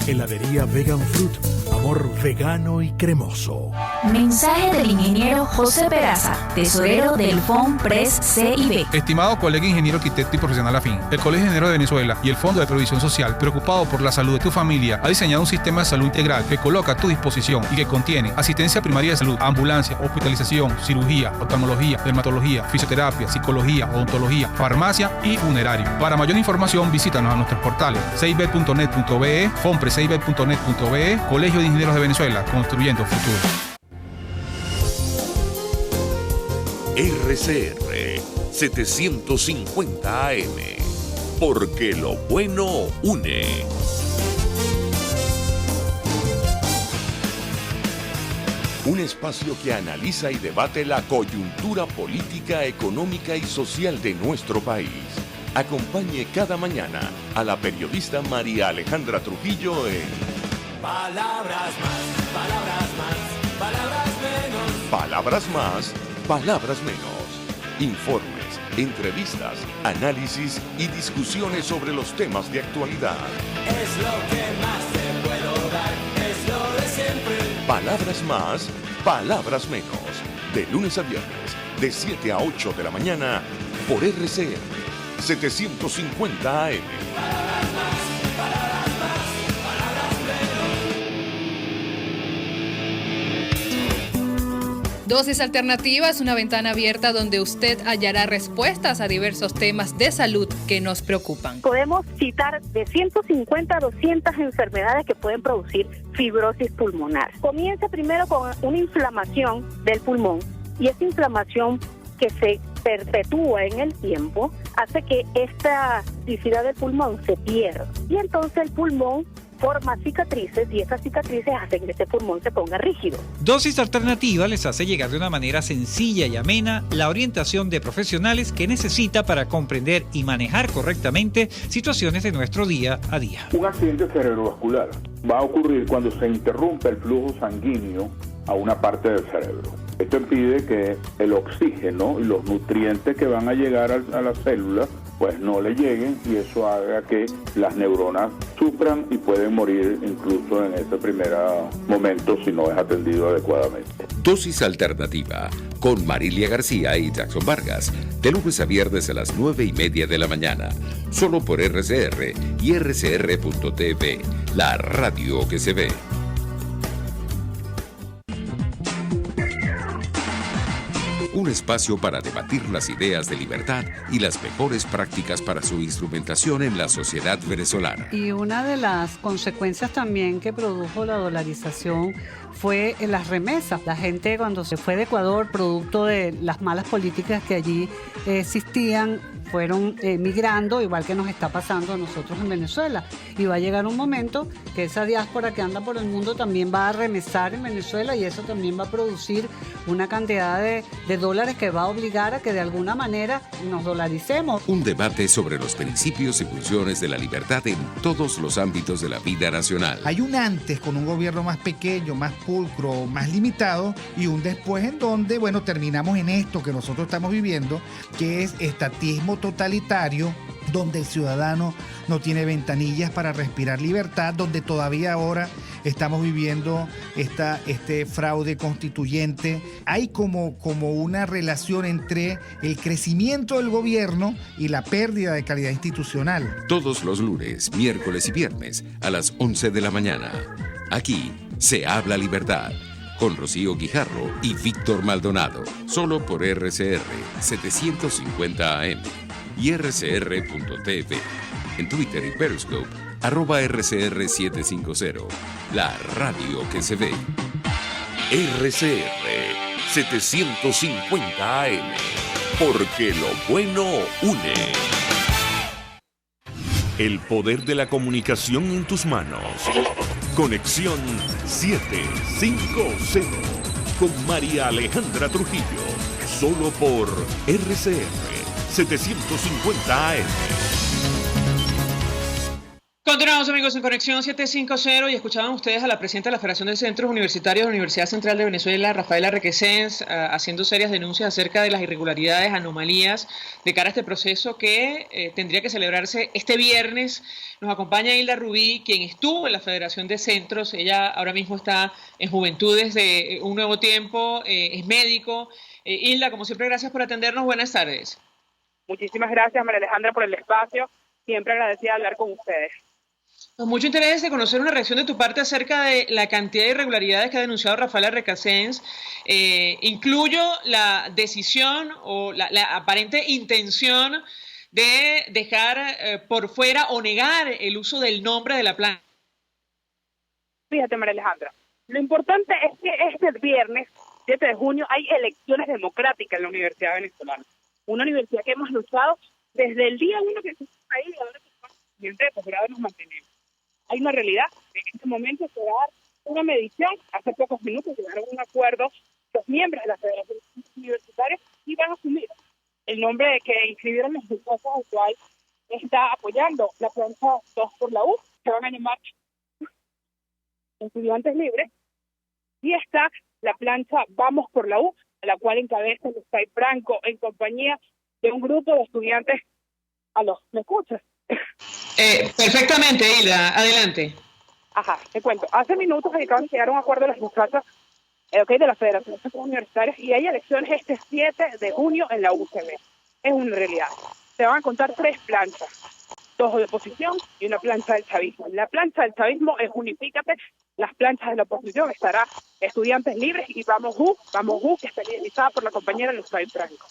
@heladería Vegan Fruit. Amor vegano y cremoso. Mensaje del ingeniero José Peraza, tesorero del FOMPRES CIB. Estimado colega ingeniero, arquitecto y profesional afín, el Colegio de Ingenieros de Venezuela y el Fondo de Previsión Social, preocupado por la salud de tu familia, ha diseñado un sistema de salud integral que coloca a tu disposición y que contiene asistencia primaria de salud, ambulancia, hospitalización, cirugía, oftalmología, dermatología, fisioterapia, psicología, odontología, farmacia y funerario. Para mayor información, visítanos a nuestros portales cib.net.be, fomprescib.net.be, Colegio de Ingenieros de Venezuela, construyendo futuro. RCR 750 AM, porque lo bueno une. Un espacio que analiza y debate la coyuntura política, económica y social de nuestro país. Acompañe cada mañana a la periodista María Alejandra Trujillo en Palabras más, palabras más, palabras menos. Palabras más, palabras menos. Informes, entrevistas, análisis y discusiones sobre los temas de actualidad. Es lo que más te puedo dar, es lo de siempre. Palabras más, palabras menos. De lunes a viernes, de 7 a 8 de la mañana, por RCR 750 AM. Palabras más, palabras más, palabras menos. Dosis Alternativa es una ventana abierta donde usted hallará respuestas a diversos temas de salud que nos preocupan. Podemos citar de 150 a 200 enfermedades que pueden producir fibrosis pulmonar. Comienza primero con una inflamación del pulmón y esa inflamación que se perpetúa en el tiempo hace que esta elasticidad del pulmón se pierda y entonces el pulmón forma cicatrices y esas cicatrices hacen que ese pulmón se ponga rígido. Dosis Alternativa les hace llegar de una manera sencilla y amena la orientación de profesionales que necesita para comprender y manejar correctamente situaciones de nuestro día a día. Un accidente cerebrovascular va a ocurrir cuando se interrumpe el flujo sanguíneo a una parte del cerebro. Esto impide que el oxígeno y los nutrientes que van a llegar a las células pues no le lleguen y eso haga que las neuronas sufran y pueden morir incluso en ese primer momento si no es atendido adecuadamente. Dosis Alternativa con Marilia García y Jackson Vargas, de lunes a viernes a las 9:30 de la mañana, solo por RCR y rcr.tv, la radio que se ve. un espacio para debatir las ideas de libertad y las mejores prácticas para su instrumentación en la sociedad venezolana. Y una de las consecuencias también que produjo la dolarización fue en las remesas. La gente cuando se fue de Ecuador, producto de las malas políticas que allí existían, fueron migrando, igual que nos está pasando a nosotros en Venezuela. Y va a llegar un momento que esa diáspora que anda por el mundo también va a remesar en Venezuela, y eso también va a producir una cantidad de dólares que va a obligar a que de alguna manera nos dolaricemos. Un debate sobre los principios y funciones de la libertad en todos los ámbitos de la vida nacional. Hay un antes con un gobierno más pequeño, más pulcro, más limitado, y un después en donde, bueno, terminamos en esto que nosotros estamos viviendo, que es estatismo totalitario, donde el ciudadano no tiene ventanillas para respirar libertad, donde todavía ahora estamos viviendo este fraude constituyente. Hay como una relación entre el crecimiento del gobierno y la pérdida de calidad institucional. Todos los lunes, miércoles y viernes a las 11 de la mañana. Aquí se habla libertad. Con Rocío Guijarro y Víctor Maldonado. Solo por RCR 750 AM y rcr.tv. En Twitter y Periscope, @RCR750. La radio que se ve. RCR 750 AM. Porque lo bueno une. El poder de la comunicación en tus manos. Conexión 750 con María Alejandra Trujillo. Solo por RCR 750 AM. Continuamos, amigos, en Conexión 750 y escuchaban ustedes a la presidenta de la Federación de Centros Universitarios de la Universidad Central de Venezuela, Rafaela Requesens, haciendo serias denuncias acerca de las irregularidades, anomalías de cara a este proceso que tendría que celebrarse este viernes. Nos acompaña Hilda Rubí, quien estuvo en la Federación de Centros. Ella ahora mismo está en Juventudes de Un Nuevo Tiempo, es médico. Hilda, como siempre, gracias por atendernos. Buenas tardes. Muchísimas gracias, María Alejandra, por el espacio. Siempre agradecida de hablar con ustedes. Con mucho interés de conocer una reacción de tu parte acerca de la cantidad de irregularidades que ha denunciado Rafaela Requesens. Incluyo la decisión o la aparente intención de dejar por fuera o negar el uso del nombre de la planta. Fíjate, María Alejandra, lo importante es que este viernes, 7 de junio, hay elecciones democráticas en la Universidad Venezolana. Una universidad que hemos luchado desde el día 1 que estuvimos ahí, y ahora que estamos estudiantes de posgrado nos mantenemos. Hay una realidad, en este momento se va a dar una medición. Hace pocos minutos llegaron a un acuerdo los miembros de la Federación Universitaria y van a asumir el nombre que inscribieron los muchachos, al cual está apoyando la plancha 2 por la U, se van a llamar Estudiantes Libres, y está la plancha Vamos por la U, a la cual encabeza el Estay Franco en compañía de un grupo de estudiantes. ¿Me escuchas? Perfectamente, Hilda, adelante. Ajá, te cuento. Hace minutos acaban de llegar a un acuerdo de las muchachas de la Federación de Centros Universitarios, y hay elecciones este 7 de junio en la UCB. Es una realidad. Se van a contar 3 planchas, 2 de oposición y una plancha del chavismo. La plancha del chavismo es Unifícate, las planchas de la oposición estará Estudiantes Libres y Vamos U, que está liderizada por la compañera Luzay Franco.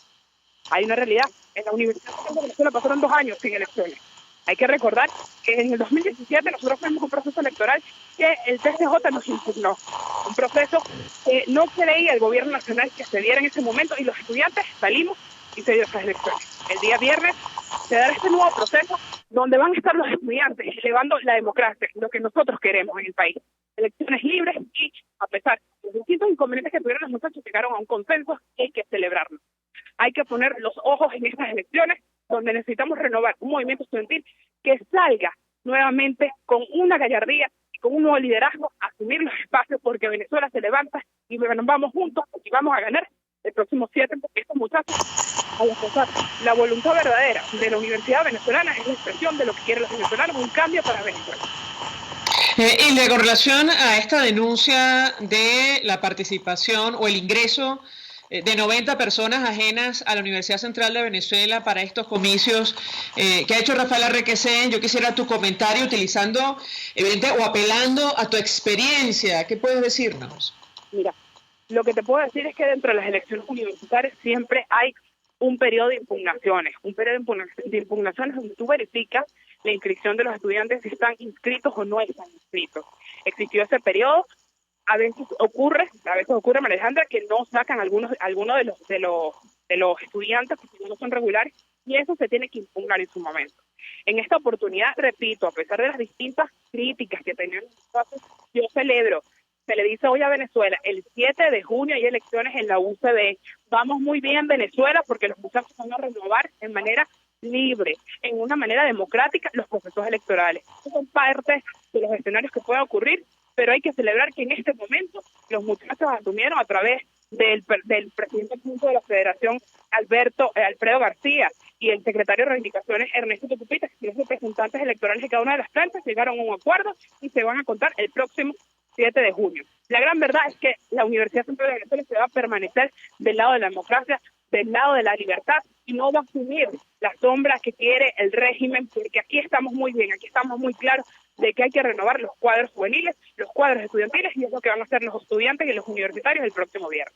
Hay una realidad. En la Universidad de Venezuela pasaron 2 años sin elecciones. Hay que recordar que en el 2017 nosotros fuimos un proceso electoral que el TCJ nos impugnó. Un proceso que no creía el gobierno nacional que se diera en ese momento, y los estudiantes salimos y se dio esas elecciones. El día viernes se dará este nuevo proceso donde van a estar los estudiantes llevando la democracia, lo que nosotros queremos en el país. Elecciones libres, y a pesar de los distintos inconvenientes que tuvieron los muchachos, llegaron a un consenso que hay que celebrarlo. Hay que poner los ojos en estas elecciones, donde necesitamos renovar un movimiento estudiantil que salga nuevamente con una gallardía y con un nuevo liderazgo a asumir los espacios, porque Venezuela se levanta y vamos juntos y vamos a ganar el próximo 7, porque estos muchachos, al expresar la voluntad verdadera de la Universidad Venezolana, es la expresión de lo que quieren los venezolanos, un cambio para Venezuela. Y con relación a esta denuncia de la participación o el ingreso de 90 personas ajenas a la Universidad Central de Venezuela para estos comicios que ha hecho Rafaela Requesens, yo quisiera tu comentario utilizando o apelando a tu experiencia. ¿Qué puedes decirnos? Mira, Lo que te puedo decir es que dentro de las elecciones universitarias siempre hay un periodo de impugnaciones, de impugnaciones donde tú verificas la inscripción de los estudiantes, si están inscritos o no están inscritos. Existió ese periodo, a veces ocurre, María Alejandra, que no sacan algunos de los estudiantes porque no son regulares, y eso se tiene que impugnar en su momento. En esta oportunidad, repito, a pesar de las distintas críticas que tenían los espacios, yo celebro. Se le dice hoy a Venezuela, el 7 de junio hay elecciones en la UCB. Vamos muy bien, Venezuela, porque los muchachos van a renovar en manera libre, en una manera democrática, los procesos electorales. Estos son parte de los escenarios que pueden ocurrir, pero hay que celebrar que en este momento los muchachos asumieron a través del presidente adjunto de la Federación, Alfredo García, y el secretario de Reivindicaciones, Ernesto Tupita, que son los representantes electorales de cada una de las planchas, llegaron a un acuerdo y se van a contar el próximo 7 de junio. La gran verdad es que la Universidad Central de Venezuela se va a permanecer del lado de la democracia, del lado de la libertad, y no va a asumir las sombras que quiere el régimen, porque aquí estamos muy bien, aquí estamos muy claros de que hay que renovar los cuadros juveniles, los cuadros estudiantiles, y es lo que van a hacer los estudiantes y los universitarios el próximo viernes.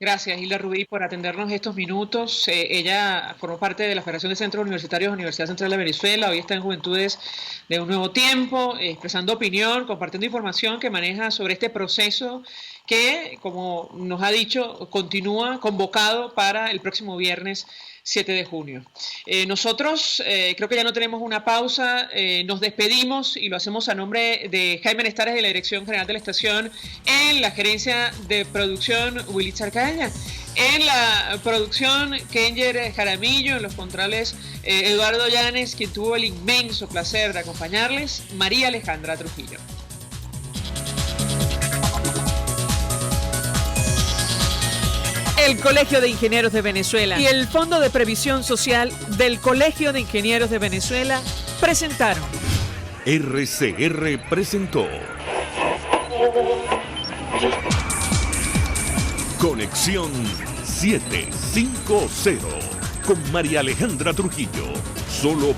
Gracias, Hilda Rubí, por atendernos estos minutos. Ella formó parte de la Federación de Centros Universitarios de la Universidad Central de Venezuela. Hoy está en Juventudes de un Nuevo Tiempo, expresando opinión, compartiendo información que maneja sobre este proceso que, como nos ha dicho, continúa convocado para el próximo viernes 7 de junio. Nosotros creo que ya no tenemos una pausa, nos despedimos y lo hacemos a nombre de Jaime Nestares, de la Dirección General de la Estación, en la gerencia de producción Willy Charcaña, en la producción Kenger Jaramillo, en los controles Eduardo Llanes, quien tuvo el inmenso placer de acompañarles, María Alejandra Trujillo. El Colegio de Ingenieros de Venezuela y el Fondo de Previsión Social del Colegio de Ingenieros de Venezuela presentaron. RCR presentó Conexión 750 con María Alejandra Trujillo, solo